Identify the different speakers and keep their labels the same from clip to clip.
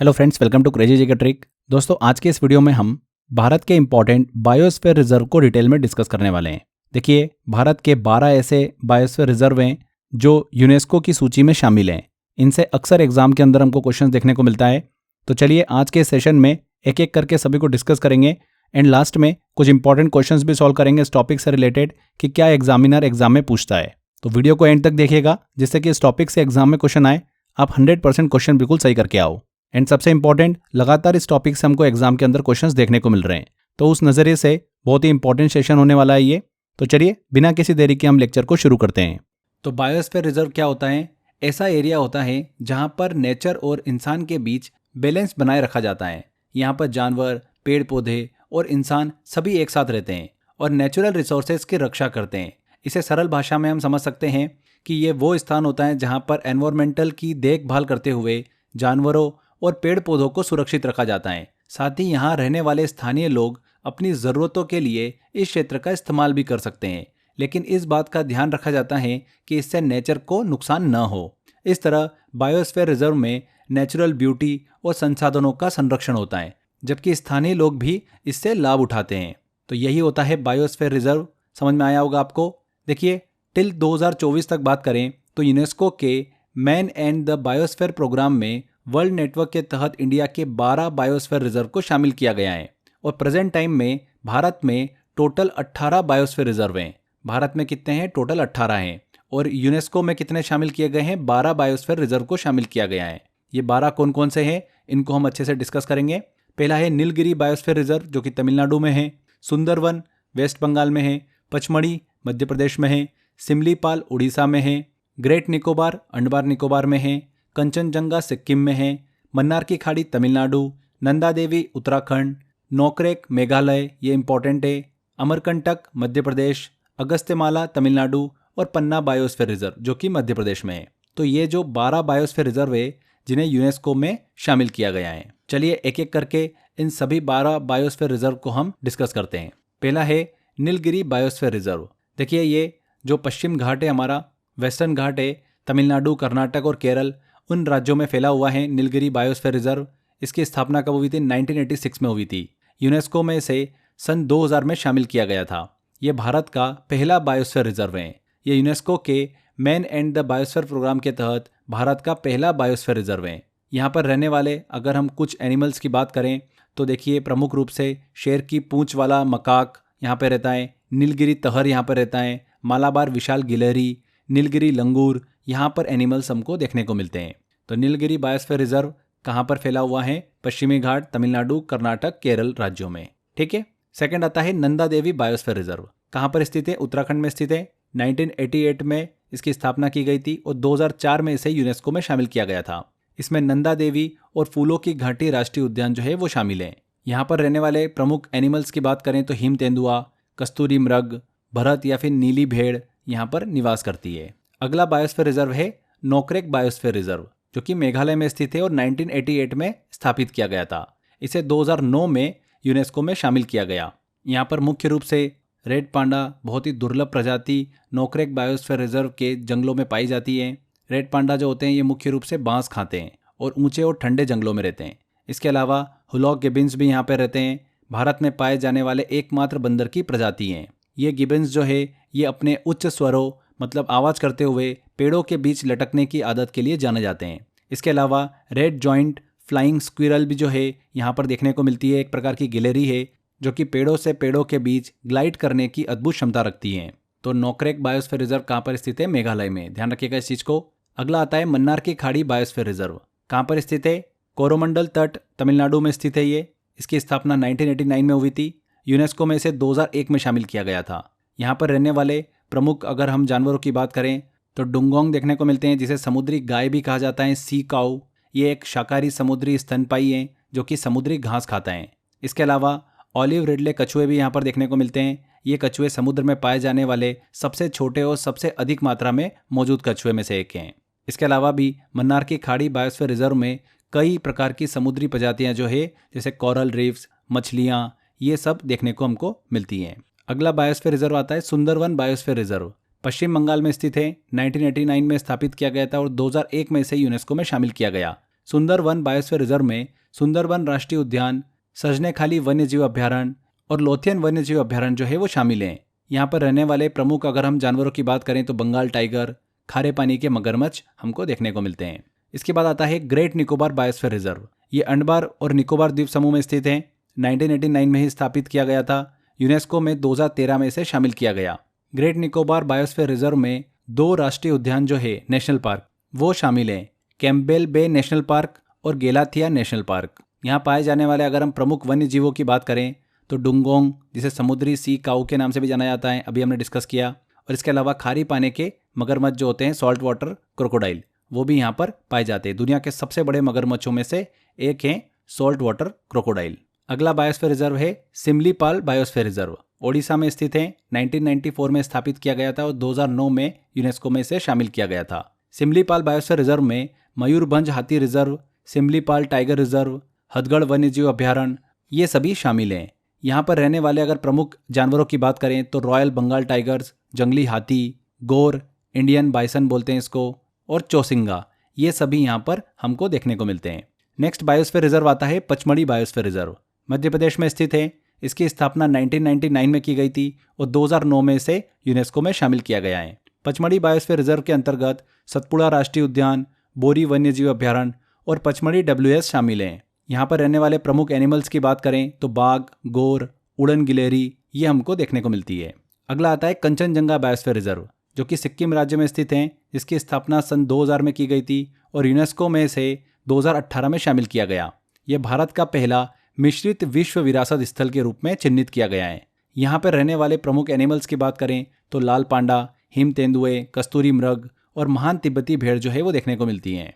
Speaker 1: Hello friends, welcome to crazy ji का trick. दोस्तों, आज के इस वीडियो में हम भारत के इंपॉर्टेंट बायोस्फीयर रिजर्व को डिटेल में डिस्कस करने वाले हैं। देखिए, भारत के 12 ऐसे बायोस्फीयर रिजर्व हैं जो यूनेस्को की सूची में शामिल हैं। इनसे अक्सर एग्जाम के अंदर हमको क्वेश्चन देखने को मिलता है। तो चलिए आज के सेशन में एक एक करके सभी को डिस्कस करेंगे एंड लास्ट में कुछ इंपॉर्टेंट क्वेश्चंस भी सॉल्व करेंगे इस टॉपिक से रिलेटेड कि क्या एग्जामिनर एग्जाम में पूछता है। तो वीडियो को एंड तक देखिएगा जिससे कि इस टॉपिक से एग्जाम में क्वेश्चन आए, आप 100% क्वेश्चन बिल्कुल सही करके आओ। एंड सबसे इंपॉर्टेंट, लगातार इस टॉपिक से हमको एग्जाम के अंदर क्वेश्चंस देखने को मिल रहे हैं, तो उस नज़रिए से बहुत ही इंपॉर्टेंट सेशन होने वाला है ये। तो चलिए बिना किसी देरी के हम लेक्चर को शुरू करते हैं। तो बायोस्फीयर रिजर्व क्या होता है? ऐसा एरिया होता है जहां पर नेचर और इंसान के बीच बैलेंस बनाए रखा जाता है। यहाँ पर जानवर, पेड़ पौधे और इंसान सभी एक साथ रहते हैं और नेचुरल रिसोर्सेज की रक्षा करते हैं। इसे सरल भाषा में हम समझ सकते हैं कि ये वो स्थान होता है जहाँ पर एनवायरमेंटल की देखभाल करते हुए जानवरों और पेड़ पौधों को सुरक्षित रखा जाता है। साथ ही यहाँ रहने वाले स्थानीय लोग अपनी ज़रूरतों के लिए इस क्षेत्र का इस्तेमाल भी कर सकते हैं, लेकिन इस बात का ध्यान रखा जाता है कि इससे नेचर को नुकसान न हो। इस तरह बायोस्फीयर रिजर्व में नेचुरल ब्यूटी और संसाधनों का संरक्षण होता है, जबकि स्थानीय लोग भी इससे लाभ उठाते हैं। तो यही होता है बायोस्फीयर रिजर्व। समझ में आया होगा आपको। देखिए, टिल 2024 तक बात करें तो यूनेस्को के man and the biosphere programme में वर्ल्ड नेटवर्क के तहत इंडिया के 12 बायोस्फीयर रिजर्व को शामिल किया गया है और प्रेजेंट टाइम में भारत में टोटल 18 बायोस्फीयर रिजर्व हैं। भारत में कितने हैं? टोटल 18 हैं। और यूनेस्को में कितने शामिल किए गए हैं? 12 बायोस्फीयर रिजर्व को शामिल किया गया है। ये 12 कौन कौन से हैं, इनको हम अच्छे से डिस्कस करेंगे। पहला है नीलगिरी बायोस्फीयर रिजर्व, जो कि तमिलनाडु में है। सुंदरवन वेस्ट बंगाल में है। पचमढ़ी मध्य प्रदेश में है। सिमलीपाल उड़ीसा में है। ग्रेट निकोबार अंडमान निकोबार में है। कंचनजंगा सिक्किम में है। मन्नार की खाड़ी तमिलनाडु। नंदा देवी उत्तराखंड। नोकरेक मेघालय, ये इंपॉर्टेंट है। अमरकंटक मध्य प्रदेश। अगस्त्यमाला तमिलनाडु और पन्ना बायोस्फीयर रिजर्व, जो कि मध्य प्रदेश में है। तो ये जो 12 बायोस्फीयर रिजर्व है जिन्हें यूनेस्को में शामिल किया गया है। चलिए एक एक करके इन सभी 12 बायोस्फीयर रिजर्व को हम डिस्कस करते हैं। पहला है नीलगिरी बायोस्फीयर रिजर्व। देखिए, ये जो पश्चिम घाट है, हमारा वेस्टर्न घाट है, तमिलनाडु, कर्नाटक और केरल, उन राज्यों में फैला हुआ है नीलगिरी बायोस्फीयर रिजर्व। इसकी स्थापना कब हुई थी? 1986 में हुई थी। यूनेस्को में इसे सन 2000 में शामिल किया गया था। ये भारत का पहला बायोस्फीयर रिजर्व है। ये यूनेस्को के man and the biosphere programme के तहत भारत का पहला बायोस्फीयर रिजर्व है। यहाँ पर रहने वाले अगर हम कुछ एनिमल्स की बात करें तो देखिए, प्रमुख रूप से शेर की पूंछ वाला मकाक यहाँ पर रहता है। नीलगिरी तहर यहाँ पर रहता है। मालाबार विशाल गिलहरी, नीलगिरी लंगूर, यहाँ पर एनिमल्स हमको देखने को मिलते हैं। तो नीलगिरी बायोस्फीयर रिजर्व कहाँ पर फैला हुआ है? पश्चिमी घाट, तमिलनाडु, कर्नाटक, केरल राज्यों में। ठीक है। सेकंड आता है नंदा देवी बायोस्फीयर रिजर्व। कहाँ पर स्थित है? उत्तराखंड में स्थित है। 1988 में इसकी स्थापना की गई थी और 2004 में इसे यूनेस्को में शामिल किया गया था। इसमें नंदा देवी और फूलों की घाटी राष्ट्रीय उद्यान जो है वो शामिल है। यहाँ पर रहने वाले प्रमुख एनिमल्स की बात करें तो हिम तेंदुआ, कस्तूरी मृग, भरत या फिर नीली भेड़ यहाँ पर निवास करती है। अगला बायोस्फीयर रिजर्व है नोकरेक बायोस्फीयर रिजर्व, जो कि मेघालय में स्थित है और 1988 में स्थापित किया गया था। इसे 2009 में यूनेस्को में शामिल किया गया। यहाँ पर मुख्य रूप से रेड पांडा, बहुत ही दुर्लभ प्रजाति, नोकरेक बायोस्फीयर रिजर्व के जंगलों में पाई जाती है। रेड पांडा जो होते हैं ये मुख्य रूप से बांस खाते हैं और ऊंचे और ठंडे जंगलों में रहते हैं। इसके अलावा हुलॉक गिबिन्स भी यहाँ पर रहते हैं। भारत में पाए जाने वाले एकमात्र बंदर की प्रजाति हैं। ये गिबिन्स जो है ये अपने उच्च स्वरों, मतलब आवाज़ करते हुए पेड़ों के बीच लटकने की आदत के लिए जाने जाते हैं। इसके अलावा रेड जॉइंट फ्लाइंग स्क्विरल भी जो है यहाँ पर देखने को मिलती है। एक प्रकार की गिलहरी है जो कि पेड़ों से पेड़ों के बीच ग्लाइड करने की अद्भुत क्षमता रखती है। तो नोकरेक बायोस्फीयर रिजर्व कहाँ पर स्थित है? मेघालय में। ध्यान रखिएगा इस चीज़ को। अगला आता है मन्नार की खाड़ी बायोस्फीयर रिजर्व। कहाँ पर स्थित है? कोरोमंडल तट, तमिलनाडु में स्थित है ये। इसकी स्थापना 1989 में हुई थी। यूनेस्को में इसे 2001 में शामिल किया गया था। यहाँ पर रहने वाले प्रमुख अगर हम जानवरों की बात करें तो डुंगोंग देखने को मिलते हैं, जिसे समुद्री गाय भी कहा जाता है, सी काऊ। ये एक शाकाहारी समुद्री स्तनपायी है जो कि समुद्री घास खाता है। इसके अलावा ऑलिव रिडले कछुए भी यहाँ पर देखने को मिलते हैं। ये कछुए समुद्र में पाए जाने वाले सबसे छोटे और सबसे अधिक मात्रा में मौजूद कछुए में से एक हैं। इसके अलावा भी मन्नार की खाड़ी बायोस्फीयर रिजर्व में कई प्रकार की समुद्री प्रजातियाँ जो है, जैसे कोरल रीफ्स, मछलियाँ, ये सब देखने को हमको मिलती हैं। अगला बायोस्फीयर रिजर्व आता है सुंदरवन बायोस्फीयर रिजर्व। पश्चिम बंगाल में स्थित है। 1989 में स्थापित किया गया था और 2001 में इसे यूनेस्को में शामिल किया गया। सुंदरवन बायोस्फीयर रिजर्व में सुंदरवन राष्ट्रीय उद्यान, सजनेखाली वन्यजीव अभ्यारण्य और लोथियन वन्यजीव अभ्यारण्य जो है वो शामिल हैं। यहाँ पर रहने वाले प्रमुख अगर हम जानवरों की बात करें तो बंगाल टाइगर, खारे पानी के मगरमच्छ हमको देखने को मिलते हैं। इसके बाद आता है ग्रेट निकोबार बायोस्फीयर रिजर्व। ये अंडमान और निकोबार द्वीप समूह में स्थित है। 1989 में ही स्थापित किया गया था। यूनेस्को में 2013 में इसे शामिल किया गया। ग्रेट निकोबार बायोस्फीयर रिजर्व में 2 राष्ट्रीय उद्यान जो है नेशनल पार्क वो शामिल हैं, कैम्पबेल बे नेशनल पार्क और गेलाथिया नेशनल पार्क। यहाँ पाए जाने वाले अगर हम प्रमुख वन्य जीवों की बात करें तो डुंगोंग, जिसे समुद्री सी काऊ के नाम से भी जाना जाता है, अभी हमने डिस्कस किया। और इसके अलावा खारी पानी के मगरमच्छ जो होते हैं, सॉल्ट वाटर क्रोकोडाइल, वो भी यहाँ पर पाए जाते हैं। दुनिया के सबसे बड़े मगरमच्छों में से एक हैं सॉल्ट वाटर क्रोकोडाइल। अगला बायोस्फीयर रिजर्व है सिमलीपाल बायोस्फीयर रिजर्व। ओडिशा में स्थित है। 1994 में स्थापित किया गया था और 2009 में यूनेस्को में इसे शामिल किया गया था। सिमलीपाल बायोस्फीयर रिजर्व में मयूरभंज हाथी reserve, Similipal tiger reserve, Hathgarh वन्यजीव अभ्यारण्य ये सभी शामिल हैं। यहाँ पर रहने वाले अगर प्रमुख जानवरों की बात करें तो रॉयल बंगाल टाइगर्स, जंगली हाथी, गोर, इंडियन बाइसन बोलते हैं इसको, और चौसिंगा, ये सभी यहाँ पर हमको देखने को मिलते हैं। नेक्स्ट बायोस्फीयर रिजर्व आता है पचमढ़ी बायोस्फीयर रिजर्व। मध्य प्रदेश में स्थित है। इसकी स्थापना 1999 में की गई थी और 2009 में इसे यूनेस्को में शामिल किया गया है। पचमढ़ी बायोस्फीयर रिजर्व के अंतर्गत सतपुड़ा राष्ट्रीय उद्यान, बोरी वन्यजीव अभ्यारण्य और पचमढ़ी WS शामिल हैं। यहाँ पर रहने वाले प्रमुख एनिमल्स की बात करें तो बाघ, गोर, उड़न गिलहरी ये हमको देखने को मिलती है। अगला आता है कंचनजंगा बायोस्फीयर रिजर्व, जो कि सिक्किम राज्य में स्थित है। इसकी स्थापना सन 2000 में की गई थी और यूनेस्को में इसे 2018 में शामिल किया गया। यह भारत का पहला मिश्रित विश्व विरासत स्थल के रूप में चिन्हित किया गया है। यहाँ पर रहने वाले प्रमुख एनिमल्स की बात करें तो लाल पांडा, हिम तेंदुए, कस्तूरी मृग और महान तिब्बती भेड़ जो है वो देखने को मिलती हैं।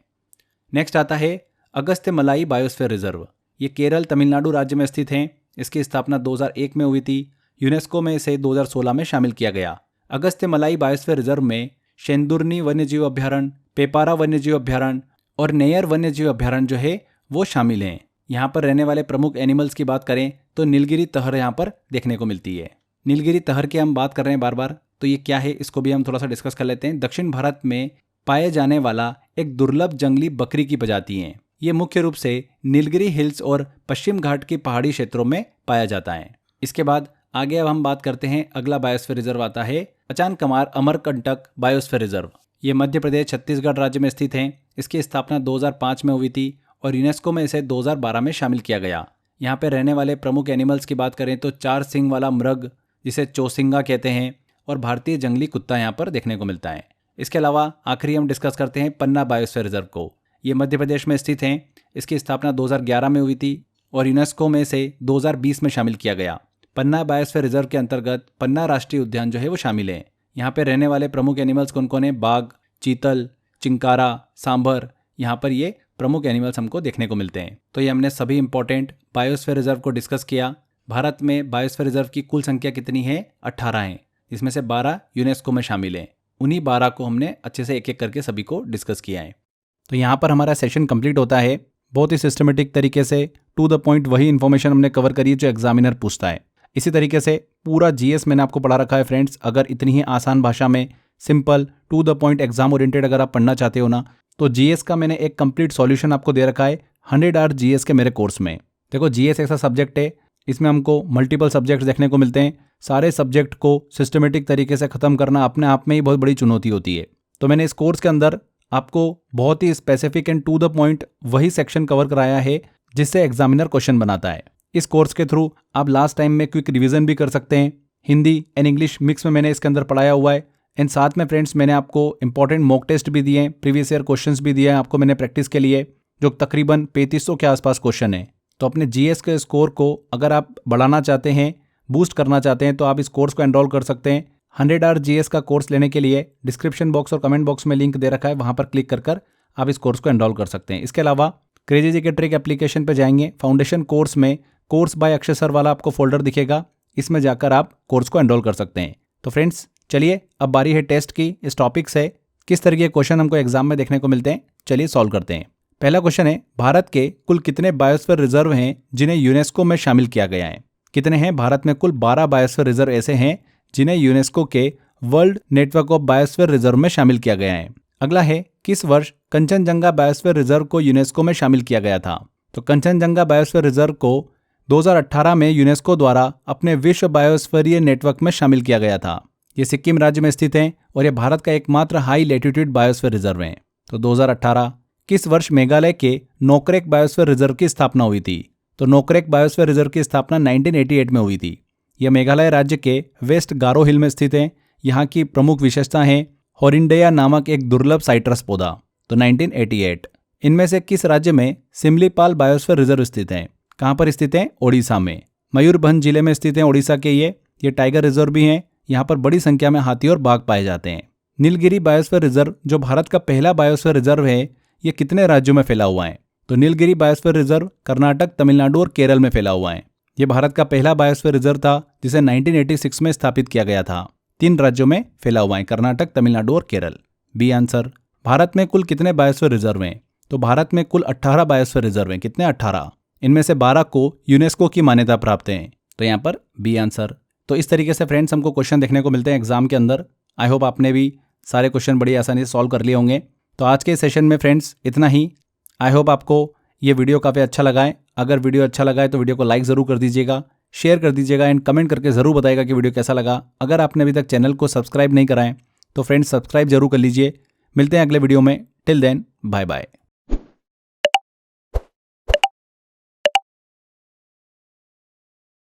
Speaker 1: नेक्स्ट आता है अगस्त्यमलाई बायोस्फीयर रिजर्व। ये केरल, तमिलनाडु राज्य में स्थित है। इसकी स्थापना 2001 में हुई थी। यूनेस्को में इसे 2016 में शामिल किया गया। अगस्त्यमलाई बायोस्फीयर रिजर्व में शेंदुर्नी वन्यजीव अभ्यारण्य, पेपारा वन्यजीव अभ्यारण्य और नेयर वन्यजीव अभ्यारण्य जो है वो शामिल हैं। यहाँ पर रहने वाले प्रमुख एनिमल्स की बात करें तो नीलगिरी तहर यहाँ पर देखने को मिलती है। नीलगिरी तहर की हम बात कर रहे हैं बार बार, तो ये क्या है इसको भी हम थोड़ा सा डिस्कस कर लेते हैं। दक्षिण भारत में पाए जाने वाला एक दुर्लभ जंगली बकरी की प्रजाति है। ये मुख्य रूप से नीलगिरी हिल्स और पश्चिम घाट के पहाड़ी क्षेत्रों में पाया जाता है। इसके बाद आगे अब हम बात करते हैं। अगला बायोस्फीयर रिजर्व आता है अचानकमार अमरकंटक बायोस्फीयर रिजर्व। ये मध्य प्रदेश, छत्तीसगढ़ राज्य में स्थित है। इसकी स्थापना 2005 में हुई थी और यूनेस्को में इसे 2012 में शामिल किया गया। यहाँ पे रहने वाले प्रमुख एनिमल्स की बात करें तो 4 सींग वाला मृग, जिसे चौसिंगा कहते हैं, और भारतीय जंगली कुत्ता यहाँ पर देखने को मिलता है। इसके अलावा आखिरी हम डिस्कस करते हैं पन्ना बायोस्फीयर रिजर्व को। ये मध्य प्रदेश में स्थित है। इसकी स्थापना 2011 में हुई थी और यूनेस्को में इसे 2020 में शामिल किया गया। पन्ना बायोस्फीयर रिजर्व के अंतर्गत पन्ना राष्ट्रीय उद्यान जो है वो शामिल है। यहाँ पे रहने वाले प्रमुख एनिमल्स कौन कौन है? बाघ, चीतल, चिंकारा, सांभर, यहाँ पर ये प्रमुख एनिमल्स हमको देखने को मिलते हैं। तो ये हमने सभी इंपॉर्टेंट बायोस्फीयर रिजर्व को डिस्कस किया। भारत में बायोस्फीयर रिजर्व की कुल संख्या कितनी है? 18 है, जिसमें से 12 यूनेस्को में शामिल हैं। उन्हीं 12 को हमने अच्छे से एक एक करके सभी को डिस्कस किया है। तो यहाँ पर हमारा सेशन कंप्लीट होता है। बहुत ही सिस्टमेटिक तरीके से टू द पॉइंट वही इन्फॉर्मेशन हमने कवर करी जो एग्जामिनर पूछता है। इसी तरीके से पूरा जीएस मैंने आपको पढ़ा रखा है फ्रेंड्स। अगर इतनी ही आसान भाषा में simple to the point exam oriented अगर आप पढ़ना चाहते हो ना, तो जीएस का मैंने एक कंप्लीट सॉल्यूशन आपको दे रखा है 100 आवर जीएस के मेरे कोर्स में। देखो, जीएस ऐसा सब्जेक्ट है, इसमें हमको मल्टीपल सब्जेक्ट्स देखने को मिलते हैं। सारे सब्जेक्ट को सिस्टमेटिक तरीके से ख़त्म करना अपने आप में ही बहुत बड़ी चुनौती होती है। तो मैंने इस कोर्स के अंदर आपको बहुत ही specific and to the point वही सेक्शन कवर कराया है जिससे एग्जामिनर क्वेश्चन बनाता है। इस कोर्स के थ्रू आप लास्ट टाइम में क्विक रिवीजन भी कर सकते हैं। हिंदी एंड इंग्लिश मिक्स में मैंने इसके अंदर पढ़ाया हुआ है। एंड साथ में फ्रेंड्स मैंने आपको इंपॉर्टेंट मॉक टेस्ट भी दिए हैं, प्रीवियस ईयर क्वेश्चंस भी दिए हैं आपको मैंने प्रैक्टिस के लिए, जो तकरीबन 3500 के आसपास क्वेश्चन है। तो अपने जीएस के स्कोर को अगर आप बढ़ाना चाहते हैं, बूस्ट करना चाहते हैं, तो आप इस कोर्स को एनरोल कर सकते हैं। 100 आवर जीएस का कोर्स लेने के लिए डिस्क्रिप्शन बॉक्स और कमेंट बॉक्स में लिंक दे रखा है, वहां पर क्लिक कर आप इस कोर्स को एनरोल कर सकते हैं। इसके अलावा क्रेजी जी के ट्रिक एप्लीकेशन पर जाएंगे, फाउंडेशन कोर्स में कोर्स बाय अक्षय सर वाला आपको फोल्डर दिखेगा, इसमें जाकर आप कोर्स को एनरोल कर सकते हैं। तो फ्रेंड्स चलिए, अब बारी है टेस्ट की। इस टॉपिक से किस तरह के क्वेश्चन हमको एग्जाम में देखने को मिलते हैं, चलिए सॉल्व करते हैं। पहला क्वेश्चन है, भारत के कुल कितने बायोस्फीयर रिजर्व हैं जिन्हें यूनेस्को में शामिल किया गया है? कितने हैं? भारत में कुल 12 बायोस्फीयर रिजर्व ऐसे हैं जिन्हें यूनेस्को के world network of biosphere reserve में शामिल किया गया है। अगला है किस वर्ष कंचनजंगा बायोस्फीयर रिजर्व को यूनेस्को में शामिल किया गया था। तो कंचनजंगा बायोस्फीयर रिजर्व को 2018 में यूनेस्को द्वारा अपने विश्व बायोस्फीयरीय नेटवर्क में शामिल किया गया था। ये सिक्किम राज्य में स्थित है और यह भारत का एकमात्र हाई लैटिट्यूड बायोस्फीयर रिजर्व है। तो 2018 किस वर्ष मेघालय के नोकरेक बायोस्फीयर रिजर्व की स्थापना हुई थी। तो नोकरेक बायोस्फीयर रिजर्व की स्थापना 1988 में हुई थी। यह मेघालय राज्य के वेस्ट गारो हिल में स्थित है। यहाँ की प्रमुख विशेषता है होरिंडेया नामक एक दुर्लभ साइट्रस पौधा। तो 1988 इनमें से किस राज्य में सिमलीपाल बायोस्फीयर रिजर्व स्थित है। कहाँ पर स्थित है? ओडिशा में। मयूरभंज जिले में स्थित है ओडिशा के ये टाइगर रिजर्व भी हैं। यहाँ पर बड़ी संख्या में हाथी और बाघ पाए जाते हैं। नीलगिरी बायोस्फीयर रिजर्व जो भारत का पहला बायोस्फीयर रिजर्व है, ये कितने राज्यों में फैला हुआ है। तो नीलगिरी बायोस्फीयर रिजर्व कर्नाटक, तमिलनाडु और केरल में फैला हुआ है। ये भारत का पहला बायोस्फीयर रिजर्व था जिसे 1986 में स्थापित किया गया था। 3 राज्यों में फैला हुआ है, कर्नाटक, तमिलनाडु और केरल। B answer. भारत में कुल कितने बायोस्फीयर रिजर्व हैं। तो भारत में कुल 18 बायोस्फीयर रिजर्व हैं। कितने? 18। इनमें से 12 को यूनेस्को की मान्यता प्राप्त है। तो यहाँ पर बी आंसर। तो इस तरीके से फ्रेंड्स हमको क्वेश्चन देखने को मिलते हैं एग्जाम के अंदर। आई होप आपने भी सारे क्वेश्चन बड़ी आसानी से सॉल्व कर लिए होंगे। तो आज के सेशन में फ्रेंड्स इतना ही। आई होप आपको ये वीडियो काफ़ी अच्छा लगा है। अगर वीडियो अच्छा लगा है तो वीडियो को लाइक ज़रूर कर दीजिएगा, शेयर कर दीजिएगा एंड कमेंट करके ज़रूर बताइएगा कि वीडियो कैसा लगा। अगर आपने अभी तक चैनल को सब्सक्राइब नहीं कराएं तो फ्रेंड्स सब्सक्राइब जरूर कर लीजिए। मिलते हैं अगले वीडियो में। Till then bye bye.